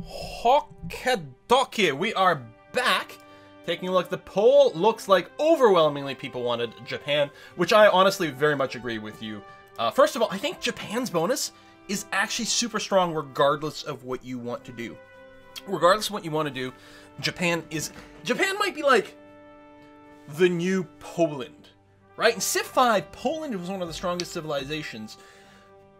Hokkaido. We are back. Taking a look, the poll looks like overwhelmingly people wanted Japan, which I honestly very much agree with you. First of all, I think Japan's bonus is actually super strong regardless of what you want to do. Regardless of what you want to do, Japan might be like the new Poland, right? In Civ 5, Poland was one of the strongest civilizations,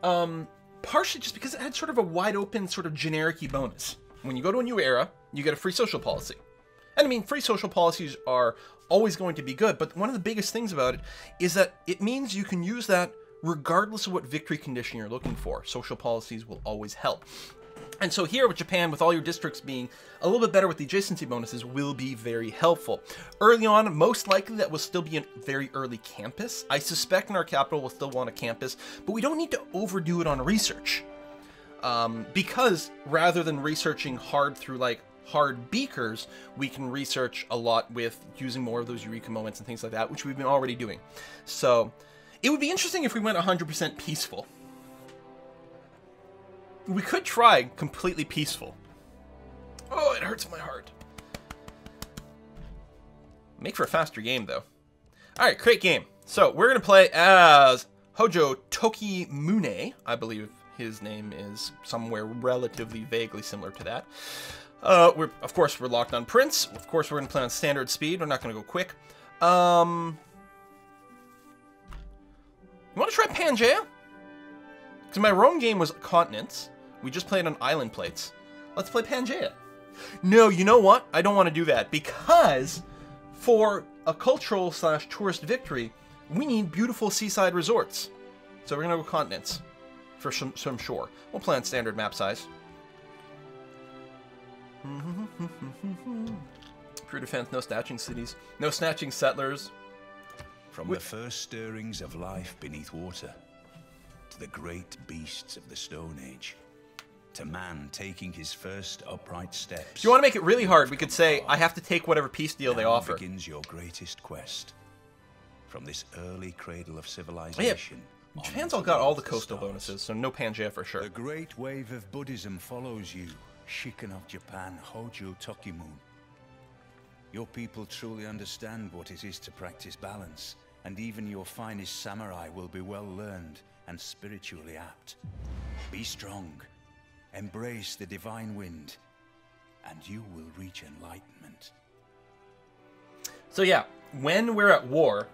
partially just because it had sort of a wide open sort of generic-y bonus. When you go to a new era, you get a free social policy. And I mean, free social policies are always going to be good, but one of the biggest things about it is that it means you can use that regardless of what victory condition you're looking for. Social policies will always help. And so here with Japan, with all your districts being a little bit better with the adjacency bonuses, will be very helpful. Early on, most likely that will still be a very early campus. I suspect in our capital we'll still want a campus, but we don't need to overdo it on research. Because rather than researching hard through like hard beakers, we can research a lot with using more of those eureka moments and things like that, which we've been already doing. So it would be interesting if we went 100% peaceful. We could try completely peaceful. Oh, it hurts my heart. Make for a faster game, though. Alright, create game. So, we're going to play as Hojo Tokimune. I believe his name is somewhere relatively vaguely similar to that. Of course, we're locked on Prince. Of course, we're going to play on standard speed. We're not going to go quick. You want to try Pangea? Because my Rome game was continents. We just played on island plates. Let's play Pangea. No, you know what? I don't want to do that. Because for a cultural / tourist victory, we need beautiful seaside resorts. So we're going to go continents for some shore. We'll play on standard map size. Pure defense, no snatching cities. No snatching settlers. From the first stirrings of life beneath water, to the great beasts of the Stone Age, to man taking his first upright steps. If you want to make it really hard, we could say, I have to take whatever peace deal they offer. Begins your greatest quest. From this early cradle of civilization. Oh, yeah. Japan's all got all the coastal bonuses, so no Pangea for sure. The great wave of Buddhism follows you, Shikan of Japan, Hojo Tokimune. Your people truly understand what it is to practice balance, and even your finest samurai will be well learned and spiritually apt. Be strong, embrace the divine wind, and you will reach enlightenment. So yeah, when we're at war,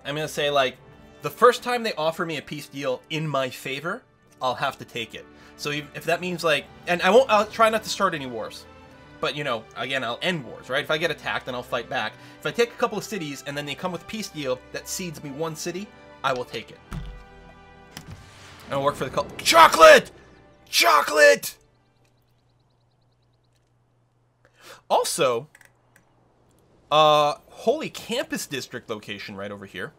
I'm going to say, like, the first time they offer me a peace deal in my favor, I'll have to take it. So if that means, like, and I'll try not to start any wars. But, you know, again, I'll end wars, right? If I get attacked, then I'll fight back. If I take a couple of cities, and then they come with a peace deal that cedes me one city, I will take it. I'll work for the cult. Chocolate! Chocolate! Also, Holy Campus District location right over here.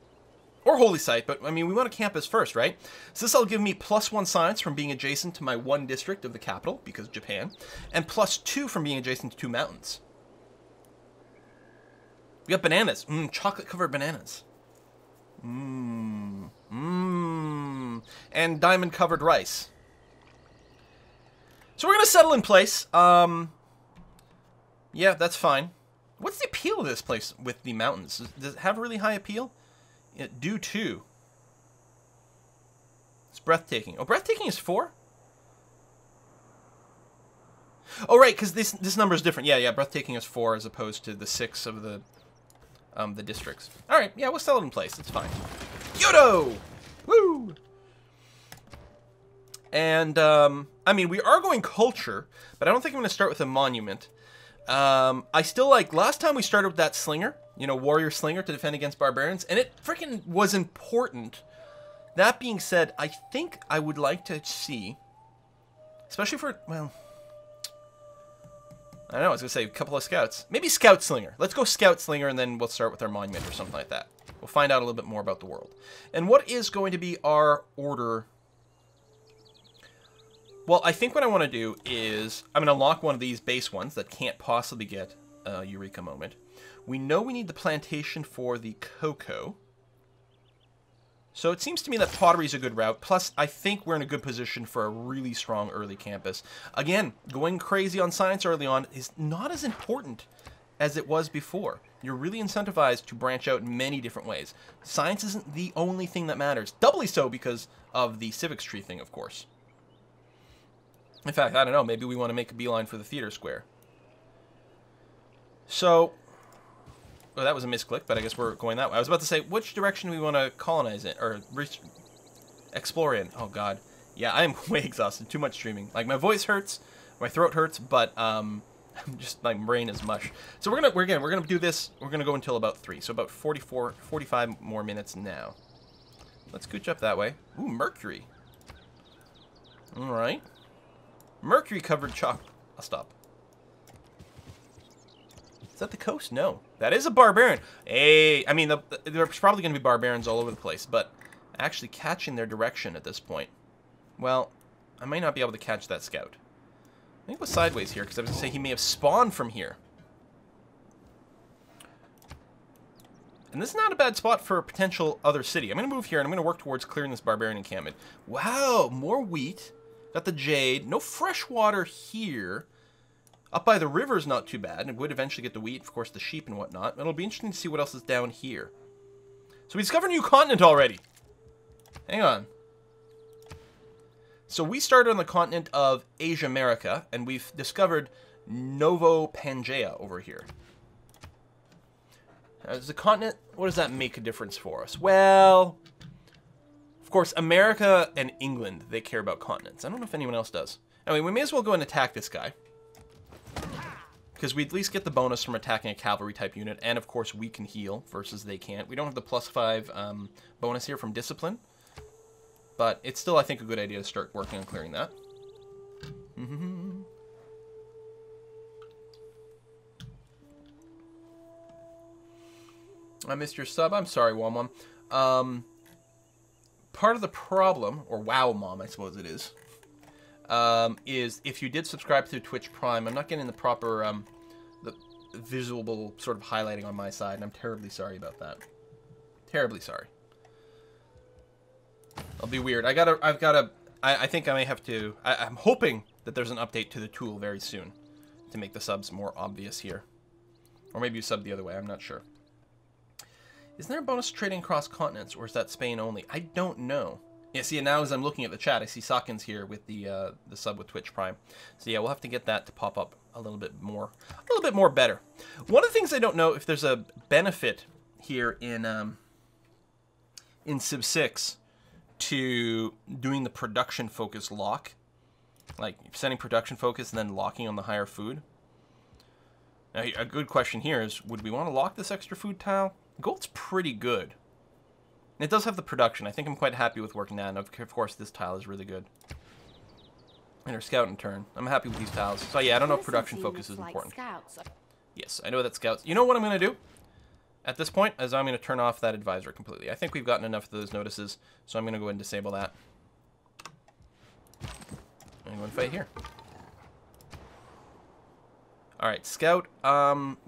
Or Holy Site, but, I mean, we want a campus first, right? So this will give me +1 science from being adjacent to my 1 district of the capital, because Japan, and +2 from being adjacent to 2 mountains. We got bananas. Chocolate-covered bananas. And diamond-covered rice. So we're going to settle in place. Yeah, that's fine. What's the appeal of this place with the mountains? Does it have a really high appeal? Due to. It's breathtaking. Oh, breathtaking is 4? Oh, right, because this number is different. Yeah, breathtaking is 4 as opposed to the 6 of the districts. All right, yeah, we'll sell it in place. It's fine. Kyoto! Woo! And, I mean, we are going culture, but I don't think I'm going to start with a monument. I still like, last time we started with that slinger, you know, warrior slinger to defend against barbarians, and it freaking was important. That being said, I think I would like to see, especially for, well, I don't know, I was going to say a couple of scouts. Maybe scout slinger. Let's go scout slinger, and then we'll start with our monument or something like that. We'll find out a little bit more about the world. And what is going to be our order? Well, I think what I want to do is, I'm going to lock one of these base ones that can't possibly get a Eureka moment. We know we need the plantation for the cocoa. So it seems to me that pottery is a good route. Plus, I think we're in a good position for a really strong early campus. Again, going crazy on science early on is not as important as it was before. You're really incentivized to branch out in many different ways. Science isn't the only thing that matters. Doubly so because of the civics tree thing, of course. In fact, I don't know, maybe we want to make a beeline for the theater square. So, well, that was a misclick, but I guess we're going that way. I was about to say, which direction do we want to colonize in, or explore in? Oh, God. Yeah, I am way exhausted. Too much streaming. Like, my voice hurts, my throat hurts, but, I'm just, my brain is mush. So we're gonna do this, we're gonna go until about 3, so about 45 more minutes now. Let's scooch up that way. Ooh, Mercury. Alright. Mercury-covered chocolate. I'll stop. Is that the coast? No. That is a barbarian. Hey, I mean, there's probably going to be barbarians all over the place, but actually catching their direction at this point. Well, I might not be able to catch that scout. I think it was sideways here, because I was going to say he may have spawned from here. And this is not a bad spot for a potential other city. I'm going to move here, and I'm going to work towards clearing this barbarian encampment. Wow, more wheat. Got the jade. No fresh water here. Up by the river is not too bad. And it would eventually get the wheat, of course, the sheep and whatnot. It'll be interesting to see what else is down here. So we discovered a new continent already. Hang on. So we started on the continent of Asia America, and we've discovered Novo Pangea over here. As the continent, what does that make a difference for us? Well, of course, America and England, they care about continents. I don't know if anyone else does. Anyway, we may as well go and attack this guy. Because we at least get the bonus from attacking a cavalry-type unit, and of course we can heal versus they can't. We don't have the +5 bonus here from Discipline, but it's still, I think, a good idea to start working on clearing that. I missed your sub. I'm sorry, Womom. Part of the problem, or Wow Mom, I suppose it is if you did subscribe to Twitch Prime, I'm not getting the proper, the visible sort of highlighting on my side, and I'm terribly sorry about that. Terribly sorry. It'll be weird. I think I may have to, I'm hoping that there's an update to the tool very soon to make the subs more obvious here. Or maybe you sub the other way, I'm not sure. Isn't there a bonus trading across continents, or is that Spain only? I don't know. Yeah, see, now as I'm looking at the chat, I see Sawkins here with the sub with Twitch Prime. So yeah, we'll have to get that to pop up a little bit more better. One of the things I don't know if there's a benefit here in Civ 6 to doing the production focus lock, like setting production focus and then locking on the higher food. Now, a good question here is, would we want to lock this extra food tile? Gold's pretty good. And it does have the production. I think I'm quite happy with working that. And of course, this tile is really good. And our scouting turn. I'm happy with these tiles. So yeah, I don't know if production focus is important. Yes, I know that scouts. You know what I'm going to do? At this point, is I'm going to turn off that advisor completely. I think we've gotten enough of those notices, so I'm going to go ahead and disable that. I'm going to fight here. Alright, Scout.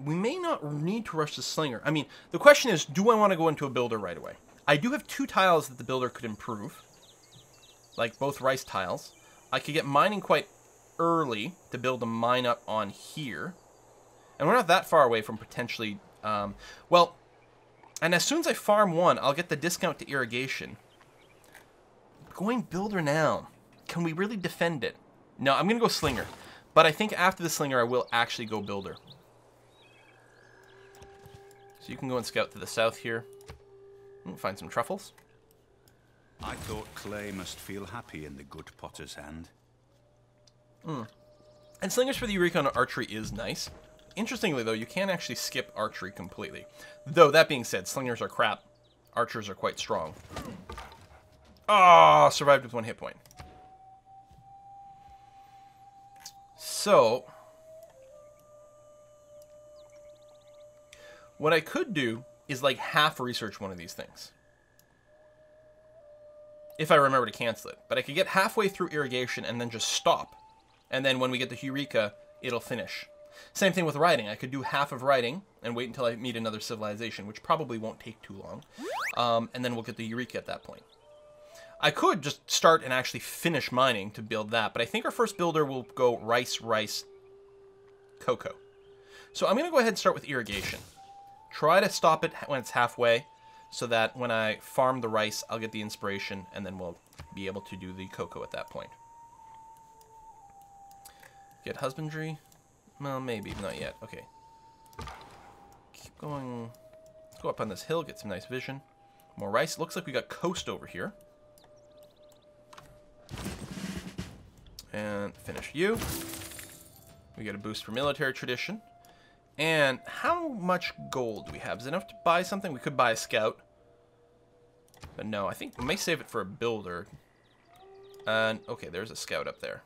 We may not need to rush the Slinger. I mean, the question is, do I want to go into a builder right away? I do have 2 tiles that the builder could improve. Like both rice tiles. I could get mining quite early to build a mine up on here. And we're not that far away from potentially... well, and as soon as I farm 1, I'll get the discount to irrigation. Going builder now. Can we really defend it? No, I'm going to go Slinger. But I think after the Slinger, I will actually go Builder. So you can go and scout to the south here. Find some truffles. I thought clay must feel happy in the good potter's hand. And Slingers for the Eureka on archery is nice. Interestingly, though, you can actually skip archery completely. Though, that being said, Slingers are crap. Archers are quite strong. Ah, survived with 1 hit point. So, what I could do is like half research one of these things. If I remember to cancel it. But I could get halfway through irrigation and then just stop. And then when we get the Eureka, it'll finish. Same thing with writing. I could do half of writing and wait until I meet another civilization, which probably won't take too long. And then we'll get the Eureka at that point. I could just start and actually finish mining to build that, but I think our first builder will go rice, rice, cocoa. So I'm going to go ahead and start with irrigation. Try to stop it when it's halfway, so that when I farm the rice, I'll get the inspiration, and then we'll be able to do the cocoa at that point. Get husbandry? Well, maybe, not yet. Okay. Keep going. Let's go up on this hill, get some nice vision. More rice. Looks like we got coast over here. And finish you. We get a boost for military tradition. And how much gold do we have? Is it enough to buy something? We could buy a scout. But no, I think we may save it for a builder. And, okay, there's a scout up there.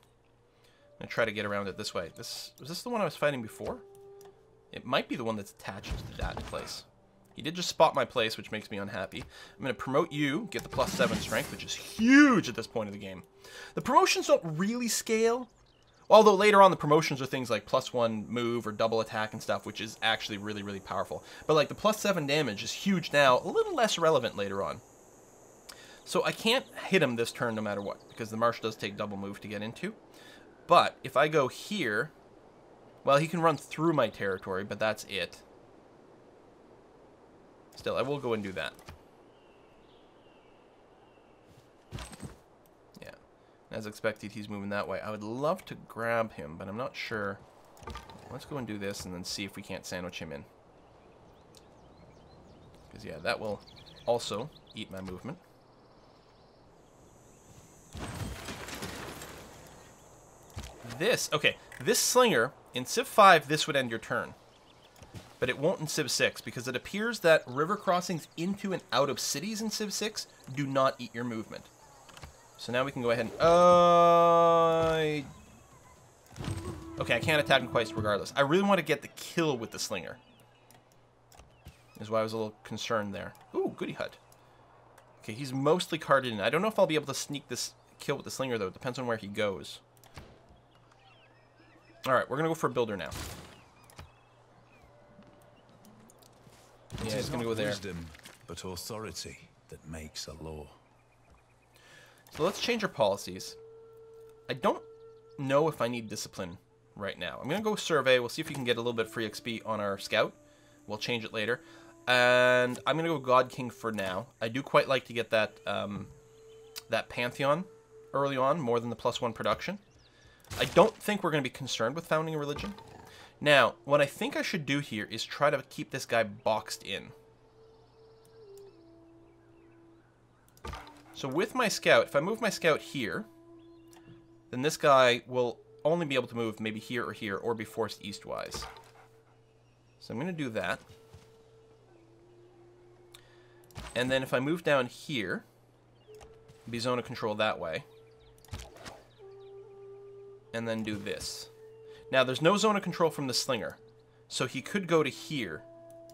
I'm going to try to get around it this way. Was this the one I was fighting before? It might be the one that's attached to that place. He did just spot my place, which makes me unhappy. I'm going to promote you, get the +7 strength, which is huge at this point of the game. The promotions don't really scale. Although later on the promotions are things like +1 move or double attack and stuff, which is actually really, really powerful. But like the +7 damage is huge now, a little less relevant later on. So I can't hit him this turn no matter what, because the marsh does take double move to get into. But if I go here, well, he can run through my territory, but that's it. Still, I will go and do that. Yeah. As expected, he's moving that way. I would love to grab him, but I'm not sure. Let's go and do this and then see if we can't sandwich him in. Because, yeah, that will also eat my movement. This slinger, in Civ 5, this would end your turn. But it won't in Civ 6, because it appears that river crossings into and out of cities in Civ 6 do not eat your movement. So now we can go ahead and... Okay, I can't attack him twice regardless. I really want to get the kill with the slinger. Is why I was a little concerned there. Ooh, goody hut. Okay, he's mostly carded in. I don't know if I'll be able to sneak this kill with the slinger, though. It depends on where he goes. Alright, we're going to go for a builder now. Yeah, he's going to go there. Wisdom, but authority that makes a law. So let's change our policies. I don't know if I need discipline right now. I'm going to go survey. We'll see if we can get a little bit free XP on our scout. We'll change it later. And I'm going to go God King for now. I do quite like to get that, that Pantheon early on, more than the +1 production. I don't think we're going to be concerned with founding a religion. Now, what I think I should do here is try to keep this guy boxed in. So with my scout, if I move my scout here, then this guy will only be able to move maybe here, or be forced eastwise. So I'm going to do that. And then if I move down here, be zone of control that way. And then do this. Now, there's no zone of control from the slinger, so he could go to here.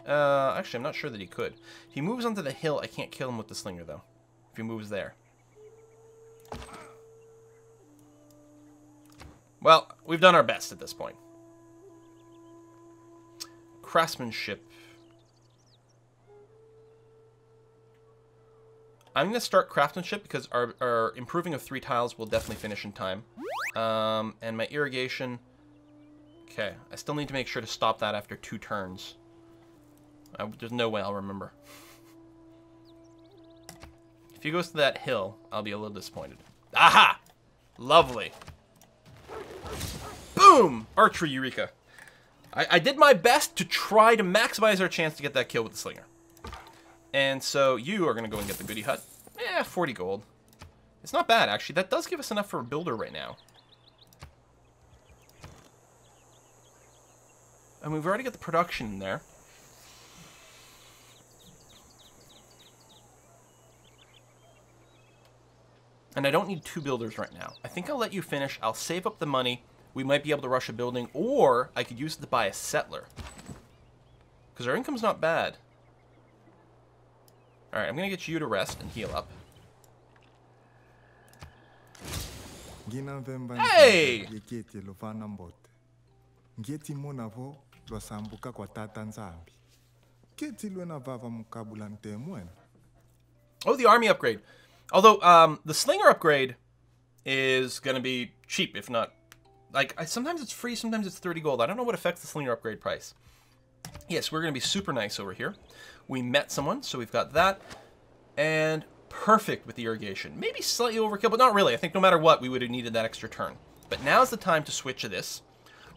Actually, I'm not sure that he could. If he moves onto the hill, I can't kill him with the slinger, though. If he moves there. Well, we've done our best at this point. Craftsmanship. I'm going to start craftsmanship because our improving of 3 tiles will definitely finish in time. And my irrigation... Okay, I still need to make sure to stop that after 2 turns. There's no way I'll remember. If he goes to that hill, I'll be a little disappointed. Aha! Lovely. Boom! Archery Eureka. I did my best to try to maximize our chance to get that kill with the slinger. And so you are going to go and get the goody hut. 40 gold. It's not bad, actually. That does give us enough for a builder right now. And we've already got the production in there. And I don't need 2 builders right now. I think I'll let you finish. I'll save up the money. We might be able to rush a building, or I could use it to buy a settler. Because our income's not bad. Alright, I'm going to get you to rest and heal up. Hey! ngeti monavo lwasambuka kwa tata nzambi. Keti lwena vava mukabula ntemwena. Oh, the army upgrade. Although, the slinger upgrade is going to be cheap, if not... Like, sometimes it's free, sometimes it's 30 gold. I don't know what affects the slinger upgrade price. Yes, we're going to be super nice over here. We met someone, so we've got that. And perfect with the irrigation. Maybe slightly overkill, but not really. I think no matter what, we would have needed that extra turn. But now's the time to switch to this.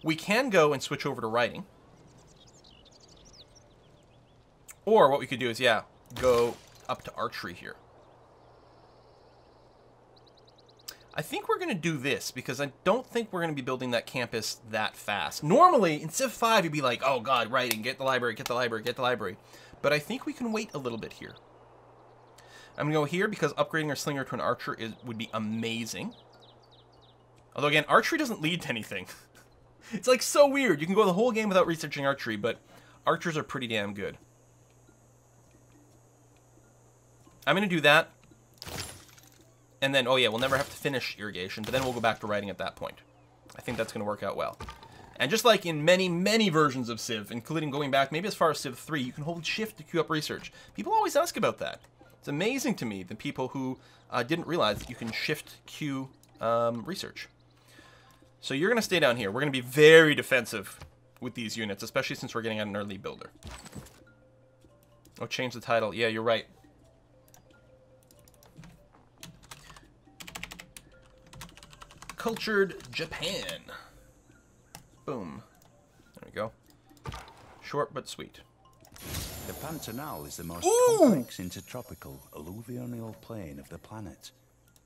We can go and switch over to writing. Or what we could do is, yeah, go up to archery here. I think we're going to do this because I don't think we're going to be building that campus that fast. Normally, in Civ 5, you'd be like, oh god, writing, get the library, get the library, get the library. But I think we can wait a little bit here. I'm going to go here because upgrading our slinger to an archer would be amazing. Although again, archery doesn't lead to anything. It's like so weird. You can go the whole game without researching archery, but archers are pretty damn good. I'm going to do that. And then, oh yeah, we'll never have to finish irrigation, but then we'll go back to writing at that point. I think that's going to work out well. And just like in many, many versions of Civ, including going back maybe as far as Civ 3, you can hold shift to queue up research. People always ask about that. It's amazing to me, the people who didn't realize that you can shift queue research. So you're going to stay down here. We're going to be very defensive with these units, especially since we're getting an early builder. Oh, change the title. Yeah, you're right. Cultured Japan. Boom. There we go. Short but sweet. The Pantanal is the most Ooh! complex intertropical alluvial plain of the planet,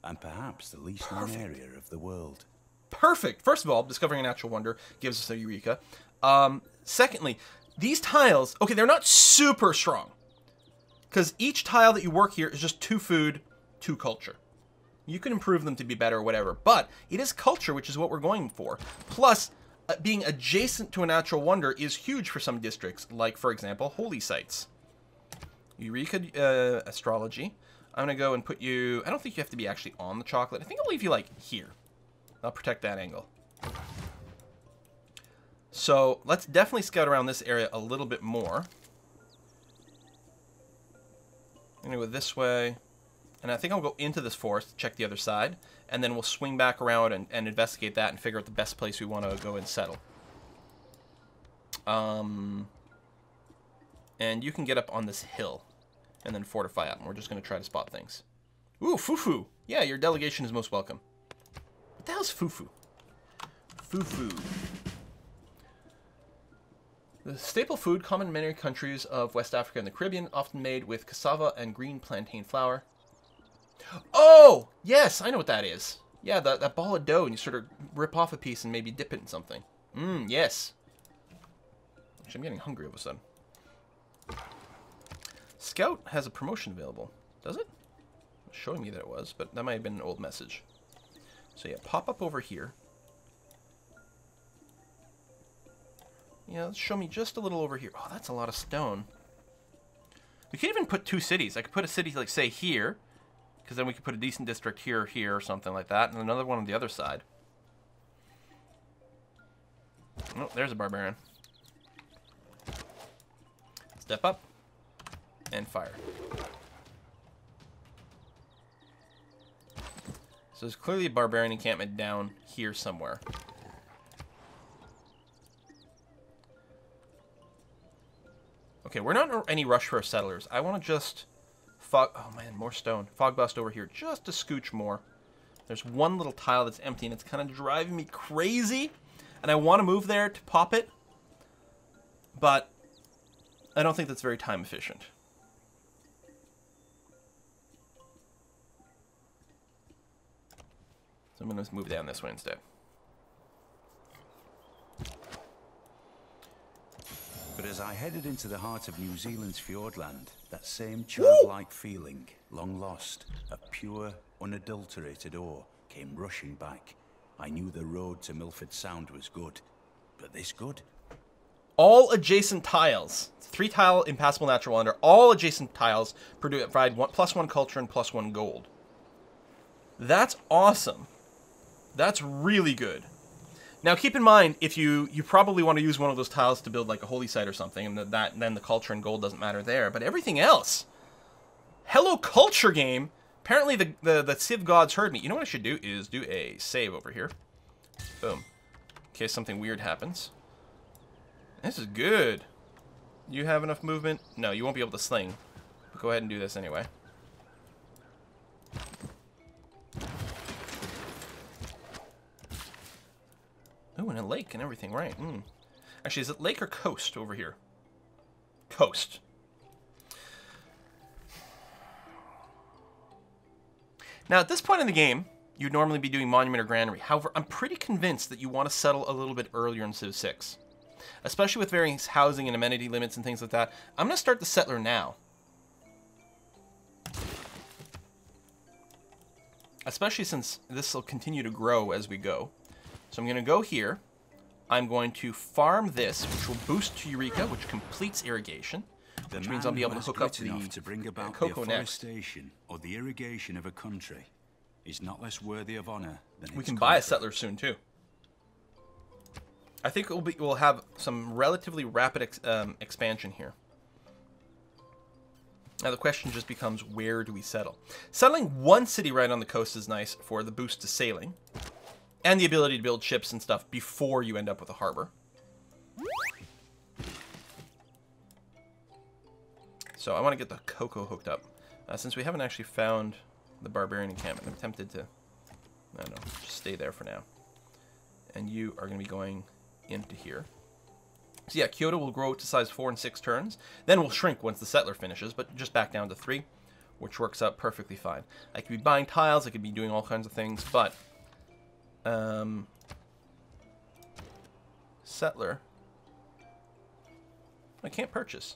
and perhaps the least known area of the world. Perfect. First of all, discovering a natural wonder gives us a eureka. Secondly, these tiles, okay, they're not super strong, because each tile that you work here is just 2 food, 2 culture. You can improve them to be better or whatever, but it is culture, which is what we're going for. Plus, being adjacent to a natural wonder is huge for some districts, like, for example, holy sites. Eureka astrology. I'm going to go and put you... I don't think you have to be actually on the chocolate. I think I'll leave you, like, here. I'll protect that angle. So, let's definitely scout around this area a little bit more. I'm going to go this way. And I think I'll go into this forest, check the other side, and then we'll swing back around and investigate that and figure out the best place we want to go and settle. And you can get up on this hill and then fortify up, and we're just going to try to spot things. Ooh, Fufu! Yeah, your delegation is most welcome. What the hell's Fufu? Fufu. The staple food common in many countries of West Africa and the Caribbean, often made with cassava and green plantain flour. Oh! Yes, I know what that is. Yeah, that ball of dough, and you sort of rip off a piece and maybe dip it in something. Yes. Actually, I'm getting hungry all of a sudden. Scout has a promotion available. Does it? It's showing me that it was, but that might have been an old message. So yeah, pop up over here. Yeah, let's show me just a little over here. Oh, that's a lot of stone. We could even put 2 cities. I could put a city, like, say, here. Because then we could put a decent district here or here or something like that. And another one on the other side. Oh, there's a barbarian. Step up. And fire. So there's clearly a barbarian encampment down here somewhere. Okay, we're not in any rush for our settlers. I want to just... Fog... Oh man, more stone. Fog bust over here. Just a scooch more. There's one little tile that's empty, and it's kind of driving me crazy. And I want to move there to pop it. But I don't think that's very time efficient. So I'm going to move down this way instead. But as I headed into the heart of New Zealand's Fjordland, that same childlike feeling, long lost, of pure, unadulterated awe, came rushing back. I knew the road to Milford Sound was good, but this good? All adjacent tiles, 3-tile impassable natural wonder, all adjacent tiles provide +1 culture and +1 gold. That's awesome. That's really good. Now, keep in mind, if you probably want to use one of those tiles to build like a holy site or something, and then the culture and gold doesn't matter there. But everything else, hello culture game. Apparently the Civ gods heard me. You know what I should do is do a save over here. Boom. In case something weird happens. This is good. You have enough movement? No, you won't be able to sling. But go ahead and do this anyway. Oh, and a lake and everything, right. Actually, is it lake or coast over here? Coast. Now, at this point in the game, you'd normally be doing Monument or Granary. However, I'm pretty convinced that you want to settle a little bit earlier in Civ 6. Especially with various housing and amenity limits and things like that. I'm going to start the settler now. Especially since this will continue to grow as we go. So I'm going to go here. I'm going to farm this, which will boost to Eureka, which completes irrigation. Which means I'll be able to hook up to bring about cocoa the next. afforestation or the irrigation of a country is not less worthy of honor than we can buy a settler soon too. I think we'll have some relatively rapid expansion here. Now the question just becomes, where do we settle? Settling one city right on the coast is nice for the boost to sailing. And the ability to build ships and stuff before you end up with a harbor. So I want to get the cocoa hooked up. Since we haven't actually found the barbarian encampment, I'm tempted to... I don't know, just stay there for now. And you are going to be going into here. So yeah, Kyoto will grow to size 4 and 6 turns. Then we'll shrink once the settler finishes, but just back down to 3, which works out perfectly fine. I could be buying tiles, I could be doing all kinds of things, but... settler. I can't purchase.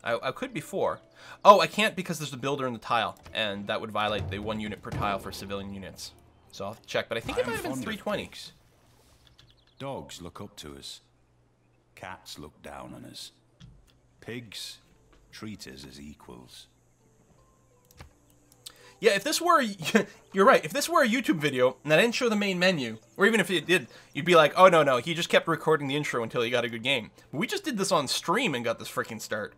I could before. Oh, I can't because there's a builder in the tile, and that would violate the 1 unit per tile for civilian units. So I'll check, but I think it might have been 320. Dogs look up to us. Cats look down on us. Pigs treat us as equals. Yeah, if this were... You're right. If this were a YouTube video, and I didn't show the main menu, or even if it did, you'd be like, oh, no, he just kept recording the intro until he got a good game. But we just did this on stream and got this freaking start.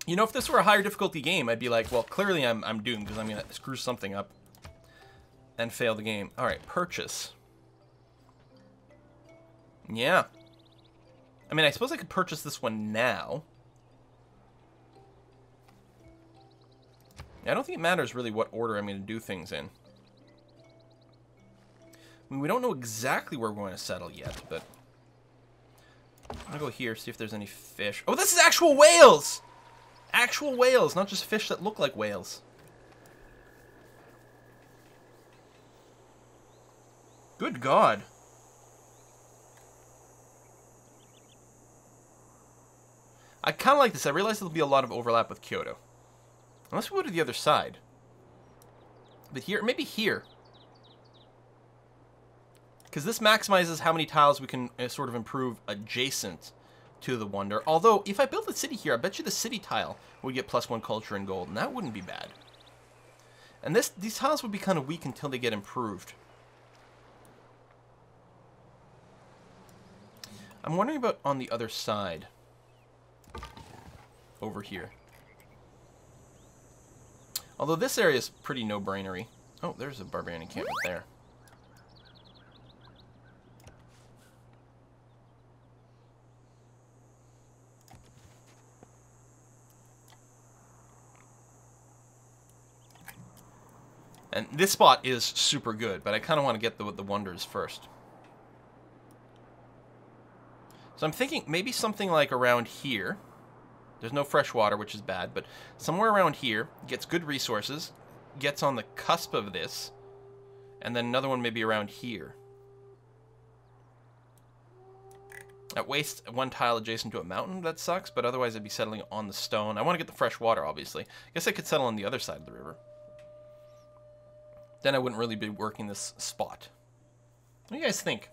You know, if this were a higher difficulty game, I'd be like, well, clearly I'm doomed, because I'm going to screw something up and fail the game. All right, purchase. Yeah. I mean, I suppose I could purchase this one now. I don't think it matters really what order I'm going to do things in. I mean, we don't know exactly where we're going to settle yet, but... I'm going to go here, see if there's any fish. Oh, this is actual whales! Actual whales, not just fish that look like whales. Good God. I kind of like this. I realize there'll be a lot of overlap with Kyoto. Unless we go to the other side. But here, maybe here. Because this maximizes how many tiles we can sort of improve adjacent to the wonder. Although, if I build a city here, I bet you the city tile would get +1 culture and gold, and that wouldn't be bad. And these tiles would be kind of weak until they get improved. I'm wondering about on the other side. Over here. Although this area is pretty no-brainery. Oh, there's a barbarian encampment there. And this spot is super good, but I kind of want to get the wonders first. So I'm thinking maybe something like around here. There's no fresh water, which is bad, but somewhere around here, gets good resources, gets on the cusp of this, and then another one maybe around here. At waste 1 tile adjacent to a mountain, that sucks, but otherwise I'd be settling on the stone. I want to get the fresh water, obviously. I guess I could settle on the other side of the river. Then I wouldn't really be working this spot. What do you guys think?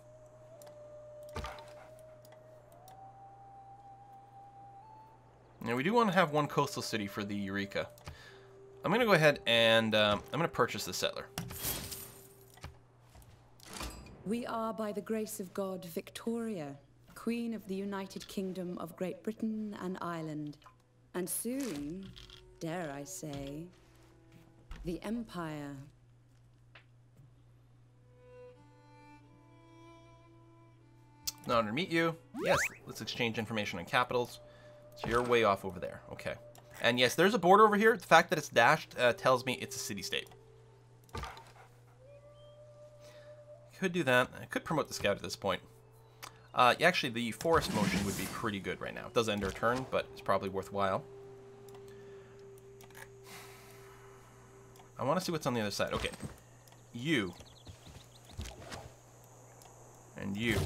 Now, we do want to have 1 coastal city for the Eureka. I'm going to go ahead and I'm going to purchase the settler. We are, by the grace of God, Victoria, Queen of the United Kingdom of Great Britain and Ireland. And soon, dare I say, the Empire. An honor to meet you. Yes, let's exchange information on capitals. So you're way off over there. Okay. And yes, there's a border over here. The fact that it's dashed tells me it's a city-state. Could do that. I could promote the scout at this point. Actually, the forest motion would be pretty good right now. It does end our turn, but it's probably worthwhile. I want to see what's on the other side. Okay. You. And you.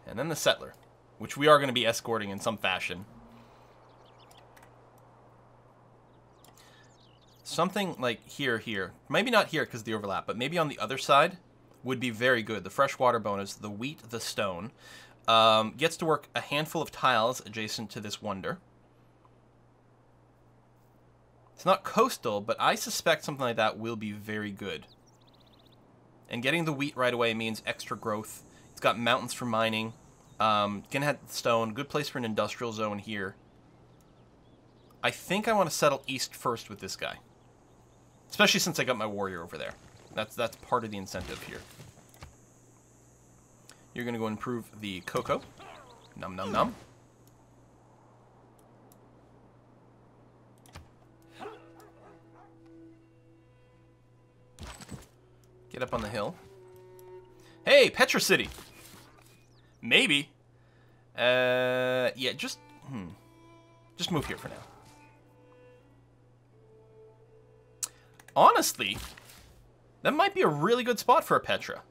And then the settler, which we are going to be escorting in some fashion. Something like here. Maybe not here because of the overlap, but maybe on the other side would be very good. The freshwater bonus, the wheat, the stone. Gets to work a handful of tiles adjacent to this wonder. It's not coastal, but I suspect something like that will be very good. And getting the wheat right away means extra growth. It's got mountains for mining. Gonna have stone. Good place for an industrial zone here. I think I want to settle east first with this guy. Especially since I got my warrior over there. That's part of the incentive here. You're gonna go improve the cocoa. Num num num. Get up on the hill. Hey, Petra City. Maybe. Yeah, just move here for now. Honestly, that might be a really good spot for a Petra.